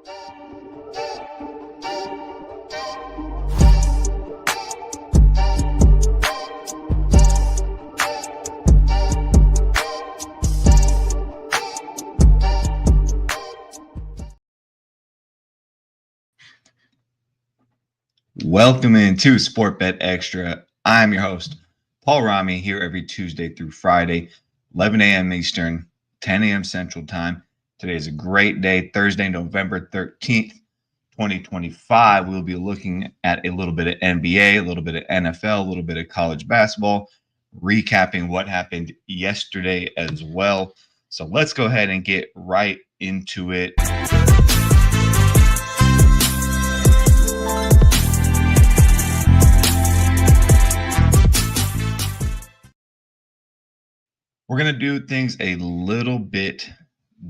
Welcome into SportBet Extra. I'm your host, Paul Rami, here every Tuesday through Friday, 11 a.m. Eastern, 10 a.m. Central Time. Today is a great day, Thursday, November 13th, 2025. We'll be looking at a little bit of NBA, a little bit of NFL, a little bit of college basketball, recapping what happened yesterday as well. So let's go ahead and get right into it. We're going to do things a little bit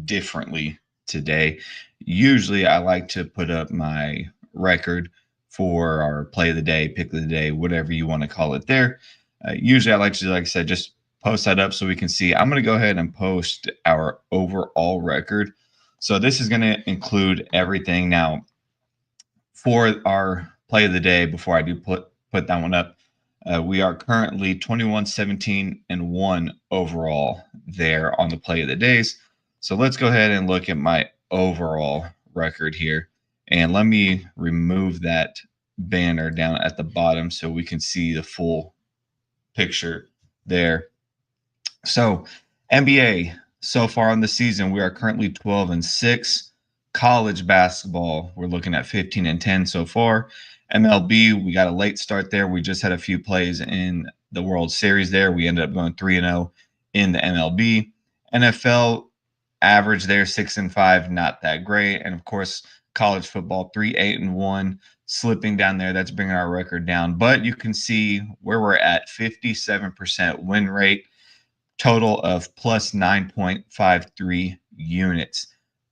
differently today. Usually I like to put up my record for our play of the day, pick of the day, whatever you want to call it there. Usually I like to, like I said, just post that up so we can see. I'm going to go ahead and post our overall record. So this is going to include everything. Now, for our play of the day, before I do put that one up, we are currently 21-17-1 overall there on the play of the days. So let's go ahead and look at my overall record here. And let me remove that banner down at the bottom so we can see the full picture there. So NBA, so far in the season, we are currently 12-6. College basketball, we're looking at 15-10 so far. MLB, we got a late start there. We just had a few plays in the World Series there. We ended up going 3-0 in the MLB. NFL, average there, 6-5, not that great. And, of course, college football, 3-8-1, slipping down there. That's bringing our record down. But you can see where we're at, 57% win rate, total of plus 9.53 units.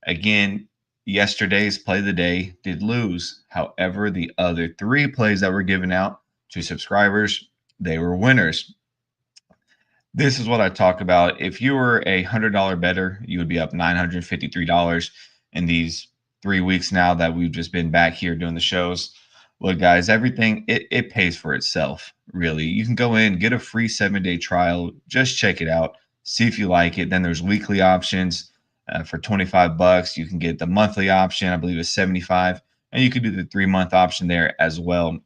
Again, yesterday's play of the day did lose. However, the other three plays that were given out to subscribers, they were winners. This is what I talk about. If you were a $100 bettor, you would be up $953 in these 3 weeks now that we've just been back here doing the shows. Look, guys, everything, it pays for itself, really. You can go in, get a free 7-day trial, just check it out, see if you like it. Then there's weekly options. For $25, you can get the monthly option. I believe it's $75, and you can do the 3-month option there as well.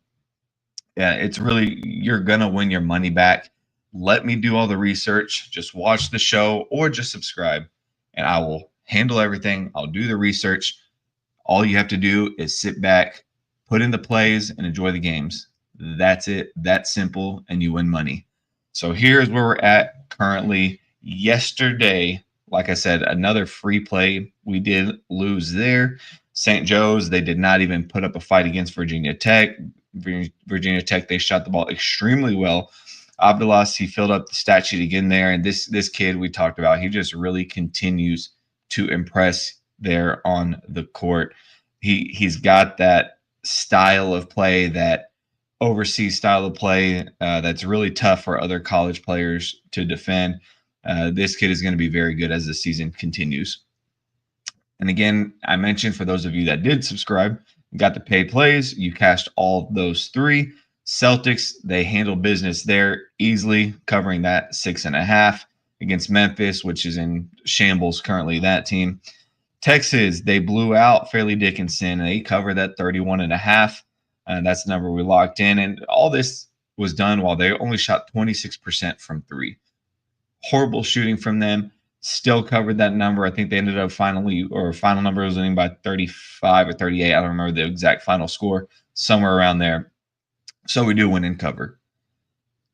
Yeah, it's really, you're gonna win your money back. Let me do all the research. Just watch the show or just subscribe, and I will handle everything. I'll do the research. All you have to do is sit back, put in the plays, and enjoy the games. That's it. That's simple, and you win money. So here's where we're at currently. Yesterday, like I said, another free play. We did lose there. St. Joe's, they did not even put up a fight against Virginia Tech. Virginia Tech, they shot the ball extremely well. Abdulas, he filled up the stat sheet again there. And this kid we talked about, he just really continues to impress there on the court. He's got that style of play, that overseas style of play that's really tough for other college players to defend. This kid is going to be very good as the season continues. And again, I mentioned for those of you that did subscribe, you got the paid plays. You cashed all those three. Celtics, they handled business there easily, covering that 6.5 against Memphis, which is in shambles currently, that team. Texas, they blew out Fairleigh Dickinson. They covered that 31.5. That's the number we locked in. And all this was done while they only shot 26% from three. Horrible shooting from them. Still covered that number. I think they ended up final number was winning by 35 or 38. I don't remember the exact final score. Somewhere around there. So we do win and cover.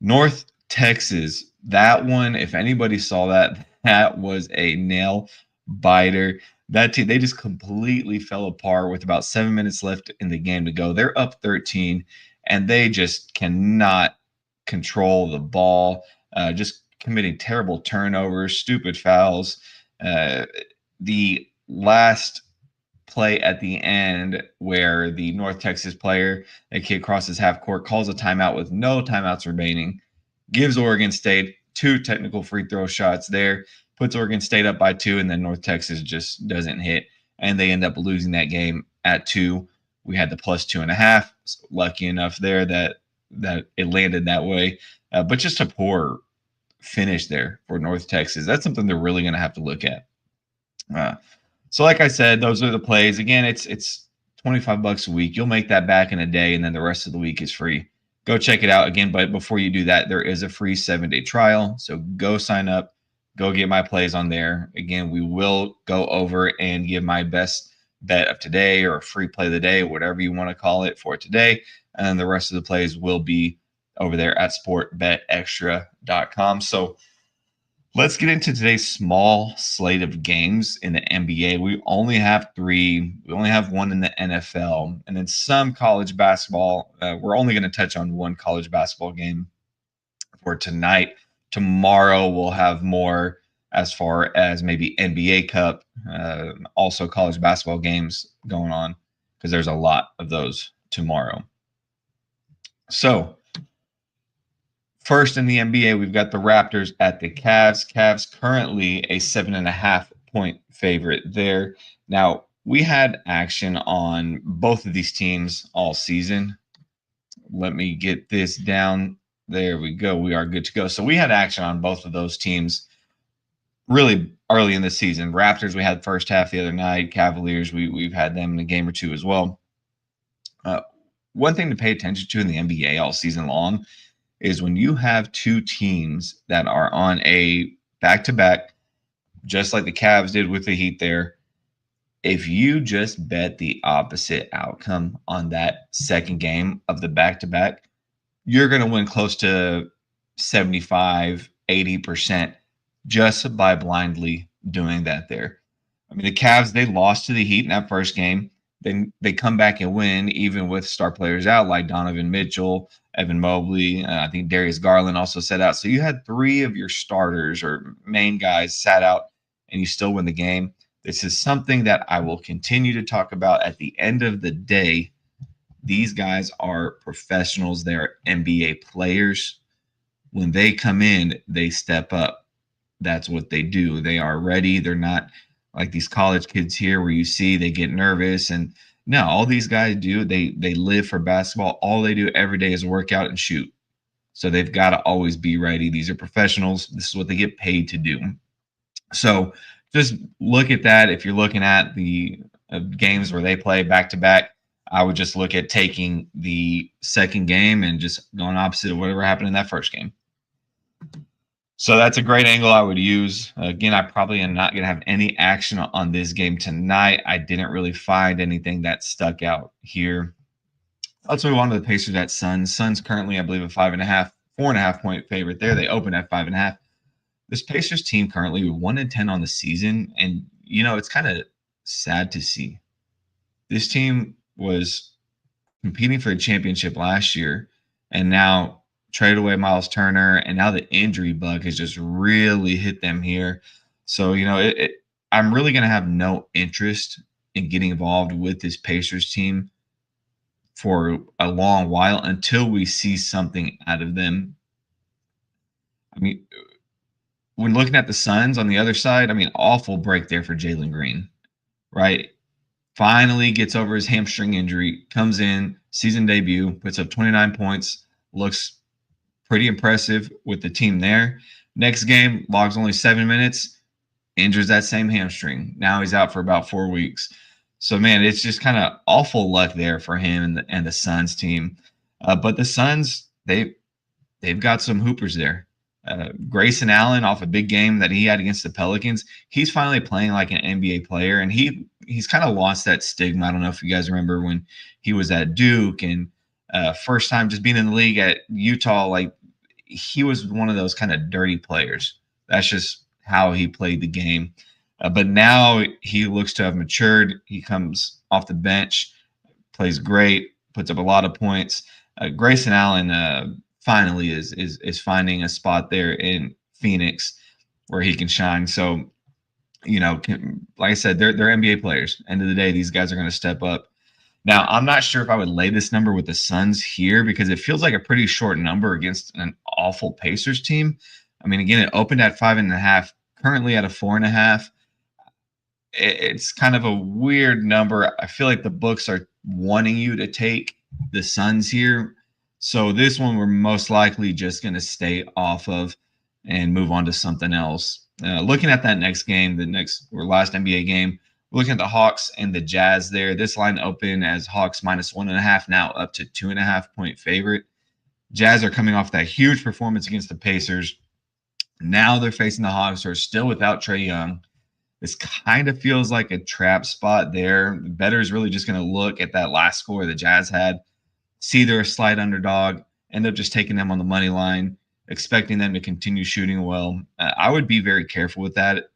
North Texas, that one, if anybody saw that, that was a nail biter. That team, they just completely fell apart with about 7 minutes left in the game to go. They're up 13, and they just cannot control the ball. Just committing terrible turnovers, stupid fouls. The last play at the end where the North Texas player, a kid crosses half court, calls a timeout with no timeouts remaining, gives Oregon State 2 technical free throw shots there, puts Oregon State up by 2, and then North Texas just doesn't hit. and they end up losing that game at 2. We had the plus 2.5. So lucky enough there that it landed that way. But just a poor finish there for North Texas. That's something they're really going to have to look at. Uh, so, like I said, those are the plays. Again, it's $25 a week. You'll make that back in a day, and then the rest of the week is free. Go check it out again. But before you do that, there is a free 7-day trial. So go sign up. Go get my plays on there. Again, we will go over and give my best bet of today or a free play of the day, whatever you want to call it for today. And then the rest of the plays will be over there at sportbetextra.com. So let's get into today's small slate of games in the NBA. We only have 3. We only have 1 in the NFL, and then some college basketball. We're only going to touch on 1 college basketball game for tonight. Tomorrow we'll have more as far as maybe NBA Cup, also college basketball games going on, because there's a lot of those tomorrow. So first in the NBA, we've got the Raptors at the Cavs. Cavs currently a 7.5-point favorite there. Now, we had action on both of these teams all season. Let me get this down. There we go. We are good to go. So we had action on both of those teams really early in the season. Raptors, we had first half the other night. Cavaliers, we've had them in a game or two as well. One thing to pay attention to in the NBA all season long is when you have 2 teams that are on a back-to-back, just like the Cavs did with the Heat there, if you just bet the opposite outcome on that second game of the back-to-back, you're going to win close to 75, 80% just by blindly doing that there. I mean, the Cavs, they lost to the Heat in that first game. Then they come back and win, even with star players out like Donovan Mitchell, Evan Mobley. I think Darius Garland also sat out. So you had 3 of your starters or main guys sat out, and you still win the game. This is something that I will continue to talk about. At the end of the day, these guys are professionals. They're NBA players. When they come in, they step up. That's what they do. They are ready. They're not like these college kids here where you see they get nervous. And no, all these guys do, they live for basketball. All they do every day is work out and shoot. So they've got to always be ready. These are professionals. This is what they get paid to do. So just look at that. If you're looking at the games where they play back-to-back, I would just look at taking the second game and just going opposite of whatever happened in that first game. So that's a great angle I would use. Again, I probably am not going to have any action on this game tonight. I didn't really find anything that stuck out here. Let's move on to the Pacers at Suns. Suns currently, I believe, a 4.5-point favorite there. They opened at 5.5. This Pacers team currently 1-10 on the season, and it's kind of sad to see. This team was competing for a championship last year, and now traded away Miles Turner, and now the injury bug has just really hit them here. So, I'm really going to have no interest in getting involved with this Pacers team for a long while until we see something out of them. I mean, when looking at the Suns on the other side, awful break there for Jalen Green, right? Finally gets over his hamstring injury, comes in, season debut, puts up 29 points, looks pretty impressive with the team there. Next game, logs only 7 minutes, injures that same hamstring. Now he's out for about 4 weeks. So, man, it's just kind of awful luck there for him and the Suns team. But the Suns, they've got some hoopers there. Grayson Allen, off a big game that he had against the Pelicans, he's finally playing like an NBA player, and he's kind of lost that stigma. I don't know if you guys remember when he was at Duke and first time just being in the league at Utah, like he was one of those kind of dirty players. That's just how he played the game. But now he looks to have matured. He comes off the bench, plays great, puts up a lot of points. Grayson Allen finally is finding a spot there in Phoenix where he can shine. So, like I said, they're NBA players. End of the day, these guys are going to step up. Now, I'm not sure if I would lay this number with the Suns here because it feels like a pretty short number against an awful Pacers team. Again, it opened at 5.5, currently at a 4.5. it's kind of a weird number. I feel like the books are wanting you to take the Suns here. So this one we're most likely just going to stay off of and move on to something else. Looking at that next game, the next or last NBA game, looking at the Hawks and the Jazz there. This line opened as Hawks -1.5, now up to 2.5 point favorite. Jazz are coming off that huge performance against the Pacers. Now they're facing the Hawks, who are still without Trae Young. This kind of feels like a trap spot there. The bettor is really just going to look at that last score the Jazz had, see they're a slight underdog, end up just taking them on the money line, expecting them to continue shooting well. I would be very careful with that. It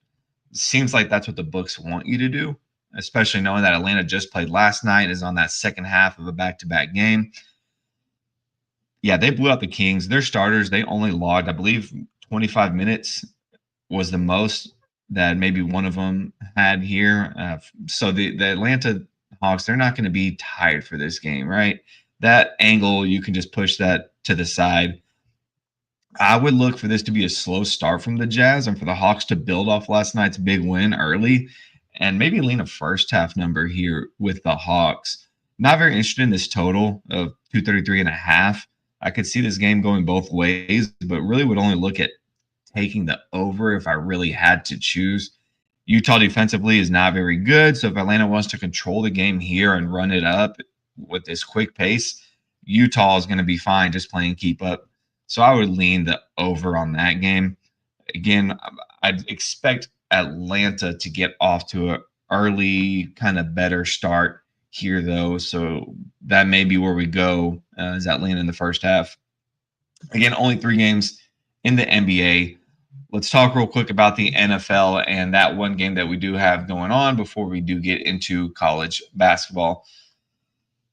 seems like that's what the books want you to do, especially knowing that Atlanta just played last night, is on that second half of a back-to-back game. Yeah, they blew out the Kings. Their starters, they only logged, I believe, 25 minutes was the most that maybe one of them had here. So the Atlanta Hawks, they're not going to be tired for this game, right? That angle, you can just push that to the side. I would look for this to be a slow start from the Jazz and for the Hawks to build off last night's big win early and maybe lean a first half number here with the Hawks. Not very interested in this total of 233.5. I could see this game going both ways, but really would only look at taking the over if I really had to choose. Utah defensively is not very good, so if Atlanta wants to control the game here and run it up with this quick pace, Utah is going to be fine just playing keep up. So I would lean the over on that game. Again, I'd expect Atlanta to get off to an early, kind of better start here, though. So that may be where we go as Atlanta in the first half. Again, only 3 games in the NBA. Let's talk real quick about the NFL and that one game that we do have going on before we do get into college basketball.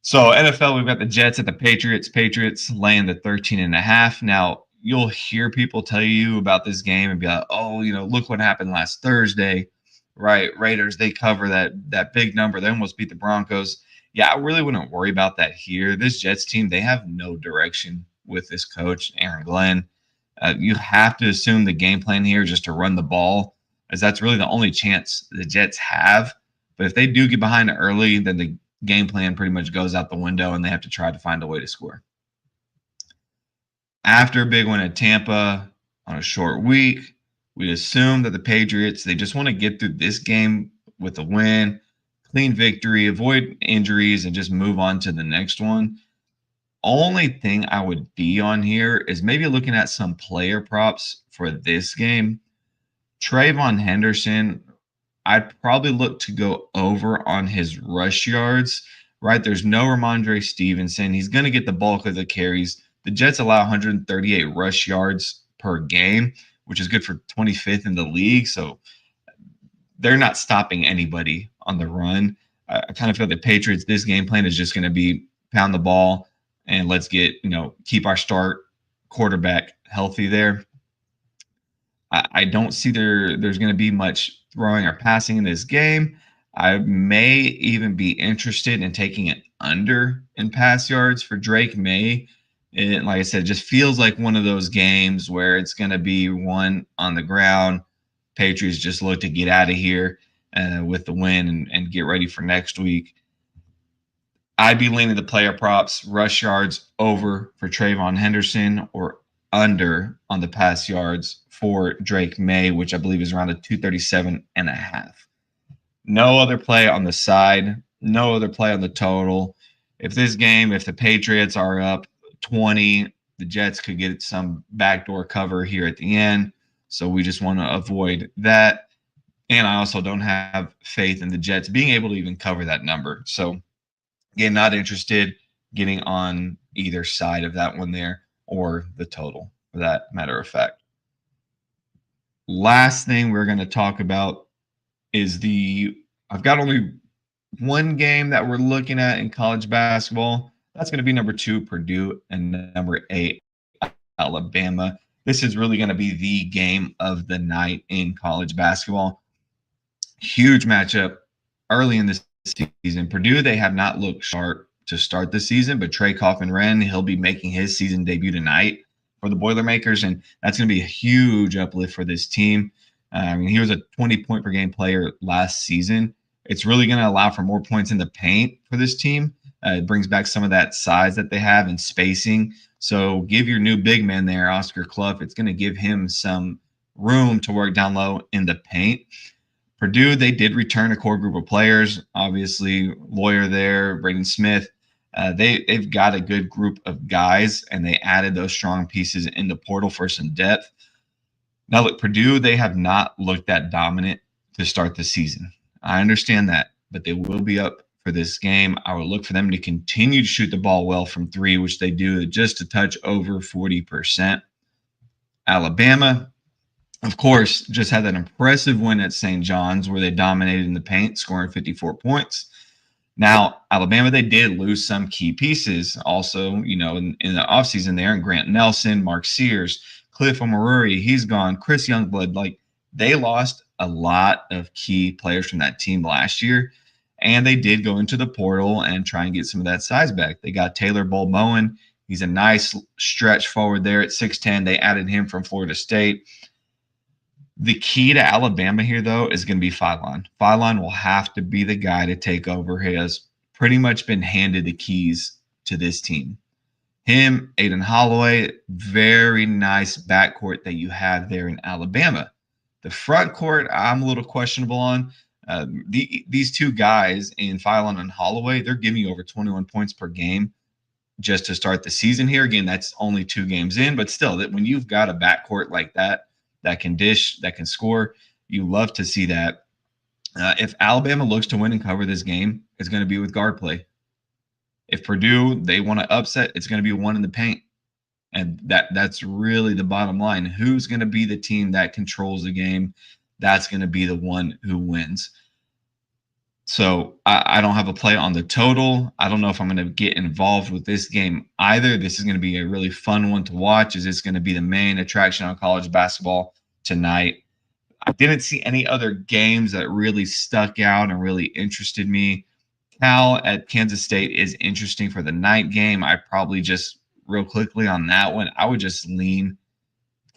So NFL, we've got the Jets at the Patriots. Patriots laying the 13.5. Now, you'll hear people tell you about this game and be like, oh, look what happened last Thursday, right? Raiders, they cover that big number. They almost beat the Broncos. Yeah, I really wouldn't worry about that here. This Jets team, they have no direction with this coach, Aaron Glenn. You have to assume the game plan here is just to run the ball, as that's really the only chance the Jets have. But if they do get behind early, then the game plan pretty much goes out the window and they have to try to find a way to score. After a big win at Tampa on a short week, we assume that the Patriots, they just want to get through this game with a win, clean victory, avoid injuries, and just move on to the next one. Only thing I would be on here is maybe looking at some player props for this game. Trayvon Henderson, I'd probably look to go over on his rush yards, right? There's no Ramondre Stevenson. He's going to get the bulk of the carries. The Jets allow 138 rush yards per game, which is good for 25th in the league. So they're not stopping anybody on the run. I kind of feel the Patriots, this game plan is just going to be pound the ball and let's get, keep our start quarterback healthy there. I don't see there's going to be much throwing or passing in this game. I may even be interested in taking it under in pass yards for Drake May. And like I said, it just feels like one of those games where it's going to be one on the ground. Patriots just look to get out of here with the win and get ready for next week. I'd be leaning the player props, rush yards over for Trayvon Henderson or under on the pass yards for Drake May, which I believe is around a 237.5. No other play on the side, no other play on the total. If the Patriots are up 20, the Jets could get some backdoor cover here at the end. So we just want to avoid that. And I also don't have faith in the Jets being able to even cover that number. So again, not interested getting on either side of that one there or the total, for that matter of fact. Last thing we're going to talk about is I've got only one game that we're looking at in college basketball. That's going to be number 2, Purdue, and number 8, Alabama. This is really going to be the game of the night in college basketball. Huge matchup early in the season. Purdue, they have not looked sharp to start the season, but Trey Coffin-Wren, he'll be making his season debut tonight for the Boilermakers, and that's going to be a huge uplift for this team. I mean, he was a 20-point per game player last season. It's really going to allow for more points in the paint for this team. It brings back some of that size that they have and spacing. So give your new big man there, Oscar Clough. It's going to give him some room to work down low in the paint. Purdue, they did return a core group of players. Obviously, Lawyer there, Braden Smith. They've got a good group of guys, and they added those strong pieces in the portal for some depth. Now, look, Purdue, they have not looked that dominant to start the season. I understand that, but they will be up for this game. I would look for them to continue to shoot the ball well from three, which they do just a touch over 40%. Alabama, of course, just had that impressive win at St. John's where they dominated in the paint, scoring 54 points. Now, Alabama, they did lose some key pieces also, in the offseason there, and Grant Nelson, Mark Sears, Cliff Omaruri, he's gone, Chris Youngblood. Like, they lost a lot of key players from that team last year, and they did go into the portal and try and get some of that size back. They got Taylor Bull-Bowen. He's a nice stretch forward there at 6'10". They added him from Florida State. The key to Alabama here, though, is going to be Philon. Philon will have to be the guy to take over. He has pretty much been handed the keys to this team. Him, Aiden Holloway, very nice backcourt that you have there in Alabama. The front court, I'm a little questionable on. These two guys in Philon and Holloway, they're giving you over 21 points per game just to start the season here. Again, that's only 2 games in, but still, that when you've got a backcourt like that can dish, that can score, you love to see that. If Alabama looks to win and cover this game, it's going to be with guard play. If Purdue, they want to upset, it's going to be one in the paint. And that's really the bottom line. Who's going to be the team that controls the game? That's going to be the one who wins. So I don't have a play on the total. I don't know if I'm going to get involved with this game either. This is going to be a really fun one to watch. Is this going to be the main attraction on college basketball tonight? I didn't see any other games that really stuck out and really interested me. Cal at Kansas State is interesting for the night game. I probably just real quickly on that one, I would just lean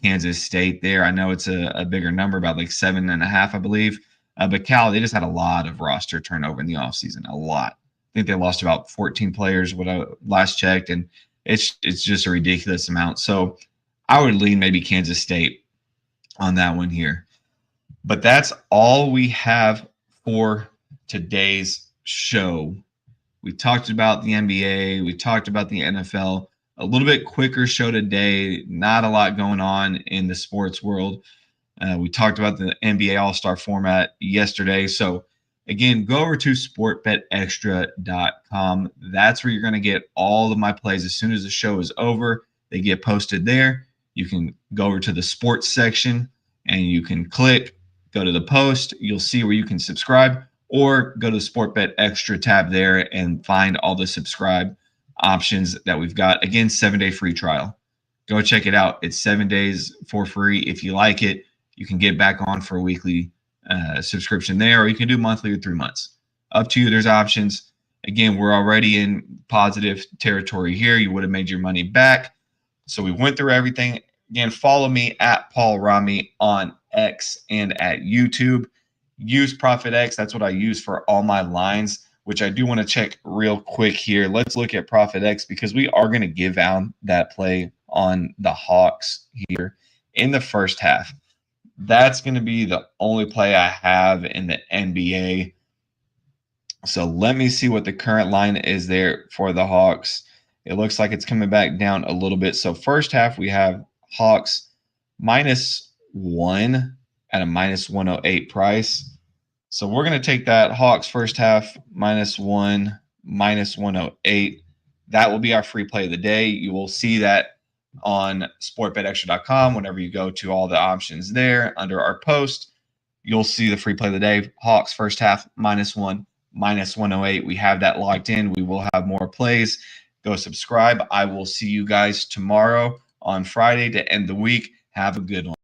Kansas State there. I know it's a bigger number, about like 7.5, I believe. But Cal, they just had a lot of roster turnover in the offseason, a lot. I think they lost about 14 players when I last checked, and it's just a ridiculous amount. So I would lean maybe Kansas State on that one here. But that's all we have for today's show. We talked about the NBA. We talked about the NFL. A little bit quicker show today. Not a lot going on in the sports world. We talked about the NBA All-Star format yesterday. So, again, go over to sportbetextra.com. That's where you're going to get all of my plays as soon as the show is over. They get posted there. You can go over to the sports section and you can go to the post. You'll see where you can subscribe, or go to the SportBet Extra tab there and find all the subscribe options that we've got. Again, 7-day free trial. Go check it out. It's 7 days for free. If you like it, you can get back on for a weekly subscription there, or you can do monthly or 3 months. Up to you. There's options. Again, we're already in positive territory here. You would have made your money back. So we went through everything. Again, follow me at Paul Rami on X and at YouTube. Use ProfitX. That's what I use for all my lines, which I do want to check real quick here. Let's look at ProfitX because we are going to give out that play on the Hawks here in the first half. That's going to be the only play I have in the NBA. So let me see what the current line is there for the Hawks. It looks like it's coming back down a little bit. So first half, we have Hawks -1 at a -108 price. So we're going to take that Hawks first half -1, -108. That will be our free play of the day. You will see that on sportbetextra.com. Whenever you go to all the options there under our post, you'll see the free play of the day. Hawks first half -1, -108. We have that locked in. We will have more plays. Go subscribe. I will see you guys tomorrow on Friday to end the week. Have a good one.